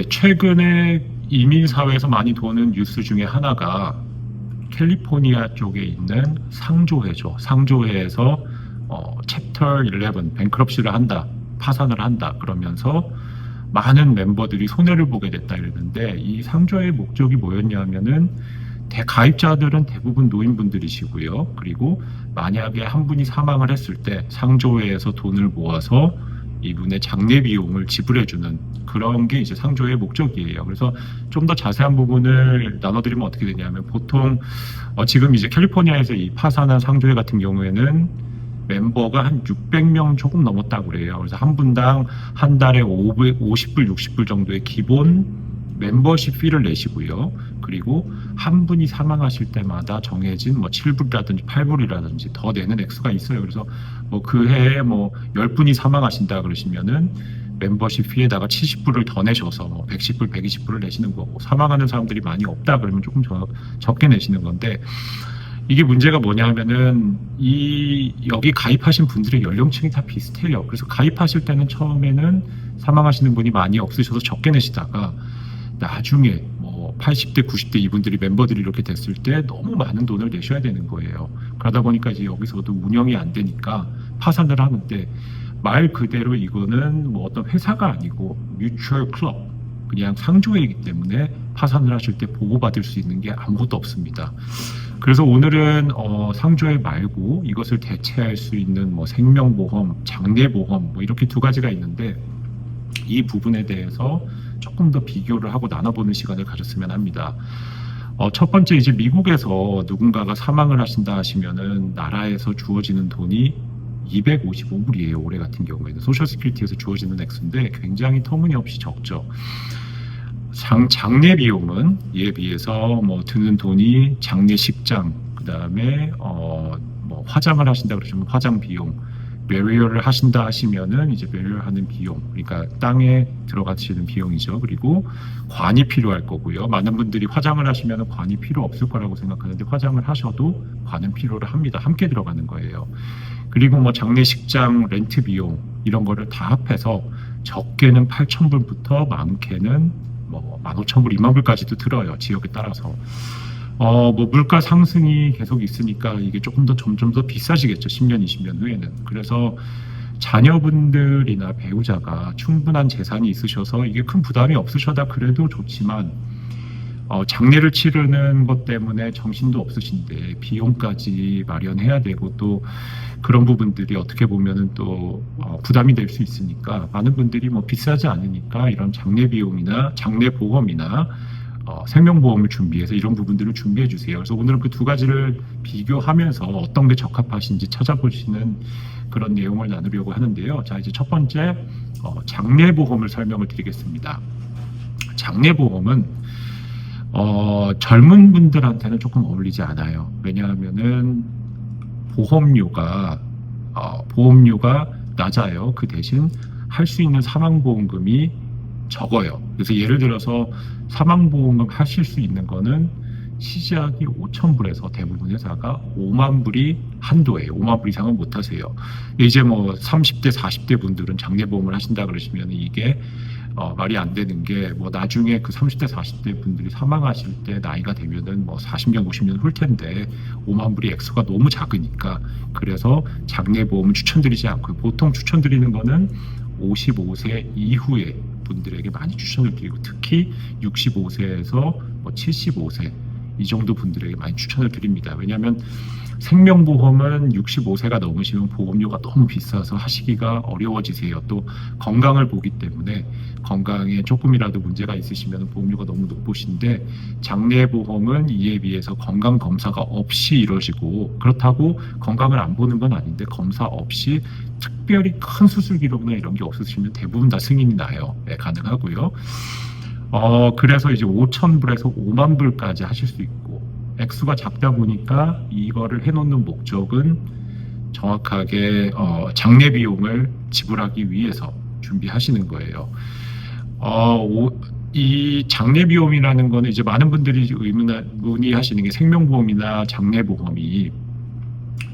최근에 이민 사회에서 많이 도는 뉴스 중에 하나가 캘리포니아 쪽에 있는 상조회죠. 상조회에서 챕터 11 뱅크럽시를 한다, 파산을 한다 그러면서 많은 멤버들이 손해를 보게 됐다 이러는데, 이 상조회의 목적이 뭐였냐면은 가입자들은 대부분 노인분들이시고요. 그리고 만약에 한 분이 사망을 했을 때 상조회에서 돈을 모아서 이분의 장례 비용을 지불해주는 그런 게 이제 상조의 목적이에요. 그래서 좀 더 자세한 부분을 나눠드리면 어떻게 되냐면, 보통 지금 이제 캘리포니아에서 이 파산한 상조회 같은 경우에는 멤버가 한 600명 조금 넘었다고 그래요. 그래서 한 분당 한 달에 50불, 60불 정도의 기본 멤버십 피를 내시고요. 그리고 한 분이 사망하실 때마다 정해진 7불이라든지 8불이라든지 더 내는 액수가 있어요. 그래서 그 해에 10분이 사망하신다 그러시면은 멤버십 피에다가 70불을 더 내셔서 110불, 120불을 내시는 거고, 사망하는 사람들이 많이 없다 그러면 조금 적게 내시는 건데, 이게 문제가 뭐냐면은 여기 가입하신 분들의 연령층이 다 비슷해요. 그래서 가입하실 때는 처음에는 사망하시는 분이 많이 없으셔서 적게 내시다가 나중에 80대, 90대 이분들이 멤버들이 이렇게 됐을 때 너무 많은 돈을 내셔야 되는 거예요. 그러다 보니까 이제 여기서도 운영이 안 되니까 파산을 하는데, 말 그대로 이거는 어떤 회사가 아니고 뮤추얼 클럽, 그냥 상조회이기 때문에 파산을 하실 때 보호받을 수 있는 게 아무것도 없습니다. 그래서 오늘은 상조회 말고 이것을 대체할 수 있는 생명보험, 장례보험 이렇게 두 가지가 있는데, 이 부분에 대해서 조금 더 비교를 하고 나눠보는 시간을 가졌으면 합니다. 첫 번째, 이제 미국에서 누군가가 사망을 하신다 하시면은 나라에서 주어지는 돈이 255불이에요. 올해 같은 경우에는 소셜 시큐리티에서 주어지는 액수인데 굉장히 터무니없이 적죠. 장례 비용은 이에 비해서 드는 돈이 장례식장, 그 다음에 화장을 하신다 그러시면 화장 비용, 베리얼을 하신다 하시면은 이제 베리얼 하는 비용, 그러니까 땅에 들어가시는 비용이죠. 그리고 관이 필요할 거고요. 많은 분들이 화장을 하시면은 관이 필요 없을 거라고 생각하는데, 화장을 하셔도 관은 필요를 합니다. 함께 들어가는 거예요. 그리고 장례식장 렌트 비용 이런 거를 다 합해서 적게는 8,000불부터 많게는 15,000불, 20,000불까지도 들어요. 지역에 따라서. 물가 상승이 계속 있으니까 이게 조금 더 점점 더 비싸지겠죠. 10년, 20년 후에는. 그래서 자녀분들이나 배우자가 충분한 재산이 있으셔서 이게 큰 부담이 없으셔다 그래도 좋지만, 장례를 치르는 것 때문에 정신도 없으신데 비용까지 마련해야 되고, 또 그런 부분들이 어떻게 보면은 또 부담이 될 수 있으니까, 많은 분들이 비싸지 않으니까 이런 장례 비용이나 장례 보험이나 생명보험을 준비해서 이런 부분들을 준비해 주세요. 그래서 오늘은 그 두 가지를 비교하면서 어떤 게 적합하신지 찾아보시는 그런 내용을 나누려고 하는데요. 자, 이제 첫 번째 장례보험을 설명을 드리겠습니다. 장례보험은 젊은 분들한테는 조금 어울리지 않아요. 왜냐하면은 보험료가 낮아요. 그 대신 할 수 있는 사망보험금이 적어요. 그래서 예를 들어서 사망보험금 하실 수 있는 거는 시작이 5,000불에서 대부분 회사가 5만 불이 한도예요. 5만 불 이상은 못 하세요. 이제 30대, 40대 분들은 장례보험을 하신다 그러시면 이게 말이 안 되는 게, 나중에 그 30대, 40대 분들이 사망하실 때 나이가 되면은 40년, 50년 훌 텐데 5만 불이 액수가 너무 작으니까, 그래서 장례보험을 추천드리지 않고 보통 추천드리는 거는 55세 이후에 분들에게 많이 추천을 드리고, 특히 65세에서 75세 이 정도 분들에게 많이 추천을 드립니다. 왜냐하면 생명보험은 65세가 넘으시면 보험료가 너무 비싸서 하시기가 어려워지세요. 또 건강을 보기 때문에 건강에 조금이라도 문제가 있으시면 보험료가 너무 높으신데, 장례보험은 이에 비해서 건강검사가 없이 이루어지고, 그렇다고 건강을 안 보는 건 아닌데 검사 없이 특별히 큰 수술 기록이나 이런 게 없으시면 대부분 다 승인이 나요. 네, 가능하고요. 그래서 이제 5,000불에서 5만 불까지 하실 수 있고, 액수가 작다 보니까 이거를 해놓는 목적은 정확하게 장례 비용을 지불하기 위해서 준비하시는 거예요. 이 장례 비용이라는 거는 이제 많은 분들이 문의하시는 게, 생명보험이나 장례보험이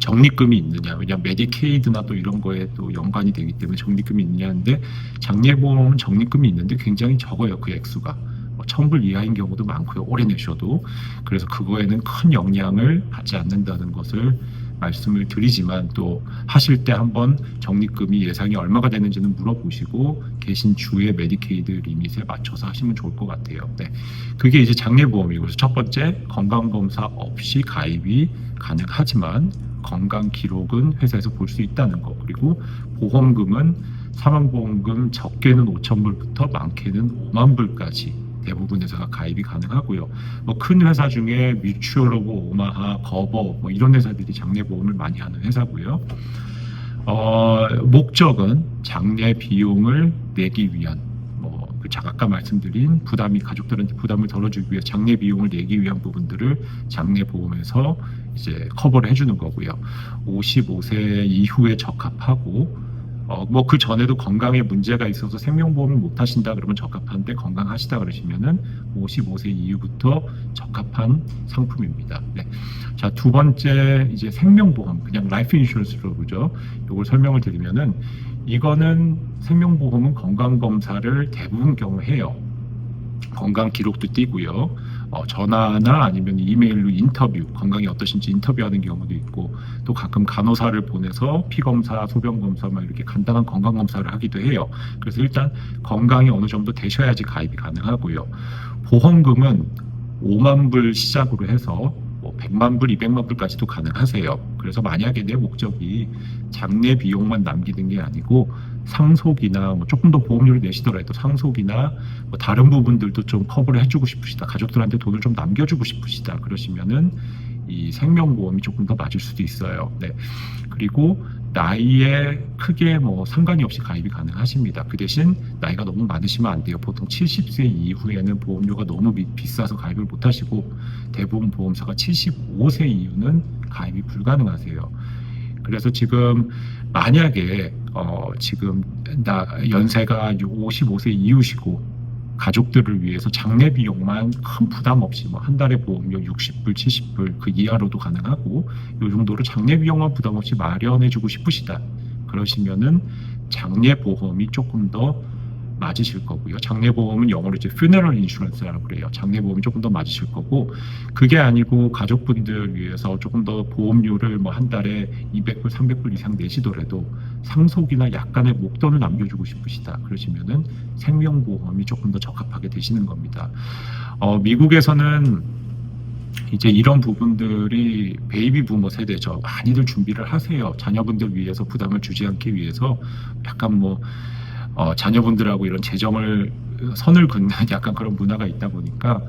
적립금이 있느냐, 왜냐하면 메디케이드나 또 이런 거에 또 연관이 되기 때문에 적립금이 있느냐 하는데, 장례보험은 적립금이 있는데 굉장히 적어요. 그 액수가 1,000불 이하인 경우도 많고요, 오래 내셔도. 그래서 그거에는 큰 영향을 받지 않는다는 것을 말씀을 드리지만, 또 하실 때 한번 적립금이 예상이 얼마가 되는지는 물어보시고 계신 주의 메디케이드 리밋에 맞춰서 하시면 좋을 것 같아요. 네, 그게 이제 장례보험이고, 그래서 첫 번째, 건강검사 없이 가입이 가능하지만 건강 기록은 회사에서 볼 수 있다는 거. 그리고 보험금은 사망보험금 적게는 5,000불부터 많게는 5만 불까지 대부분 회사가 가입이 가능하고요. 큰 회사 중에 뮤추얼오브 오마하, 거버 이런 회사들이 장례보험을 많이 하는 회사고요. 목적은 장례 비용을 내기 위한, 아까 말씀드린 가족들한테 부담을 덜어주기 위해 장례 비용을 내기 위한 부분들을 장례보험에서 이제 커버를 해주는 거고요. 55세 이후에 적합하고, 그 전에도 건강에 문제가 있어서 생명보험을 못 하신다 그러면 적합한데, 건강하시다 그러시면은 55세 이후부터 적합한 상품입니다. 네. 자, 두 번째, 이제 생명보험, 그냥 라이프 인슈런스로 그죠? 이걸 설명을 드리면은, 이거는 생명보험은 건강검사를 대부분 경우 해요. 건강 기록도 띄고요. 전화나 아니면 이메일로 인터뷰, 건강이 어떠신지 인터뷰하는 경우도 있고, 또 가끔 간호사를 보내서 피검사, 소변검사 이렇게 간단한 건강검사를 하기도 해요. 그래서 일단 건강이 어느 정도 되셔야지 가입이 가능하고요. 보험금은 5만 불 시작으로 해서 100만 불, 200만 불까지도 가능하세요. 그래서 만약에 내 목적이 장례 비용만 남기는 게 아니고 상속이나 조금 더 보험료를 내시더라도 상속이나 다른 부분들도 좀 커버를 해주고 싶으시다, 가족들한테 돈을 좀 남겨주고 싶으시다 그러시면은 이 생명보험이 조금 더 맞을 수도 있어요. 네. 그리고 나이에 크게 상관이 없이 가입이 가능하십니다. 그 대신 나이가 너무 많으시면 안 돼요. 보통 70세 이후에는 보험료가 너무 비싸서 가입을 못 하시고, 대부분 보험사가 75세 이후는 가입이 불가능하세요. 그래서 지금 만약에 지금 연세가 55세 이후시고 가족들을 위해서 장례 비용만 큰 부담 없이 한 달에 보험료 60불, 70불 그 이하로도 가능하고, 이 정도로 장례 비용만 부담 없이 마련해주고 싶으시다 그러시면은 장례보험이 조금 더 맞으실 거고요. 장례보험은 영어로 이제 funeral insurance라고 그래요. 장례보험이 조금 더 맞으실 거고, 그게 아니고 가족분들 위해서 조금 더 보험료를 한 달에 200불, 300불 이상 내시더라도 상속이나 약간의 목돈을 남겨주고 싶으시다 그러시면은 생명보험이 조금 더 적합하게 되시는 겁니다. 미국에서는 이제 이런 부분들이 베이비 부머 세대죠. 많이들 준비를 하세요. 자녀분들 위해서 부담을 주지 않기 위해서 약간 자녀분들하고 이런 재정을 선을 긋는 약간 그런 문화가 있다 보니까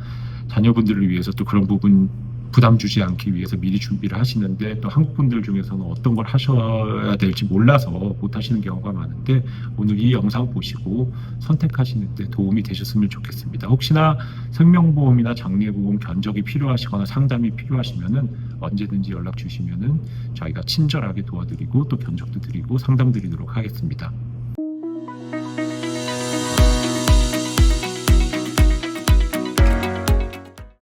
자녀분들을 위해서 또 그런 부분 부담 주지 않기 위해서 미리 준비를 하시는데, 또 한국 분들 중에서는 어떤 걸 하셔야 될지 몰라서 못 하시는 경우가 많은데, 오늘 이 영상 보시고 선택하시는 데 도움이 되셨으면 좋겠습니다. 혹시나 생명보험이나 장례보험 견적이 필요하시거나 상담이 필요하시면은 언제든지 연락 주시면은 저희가 친절하게 도와드리고 또 견적도 드리고 상담 드리도록 하겠습니다.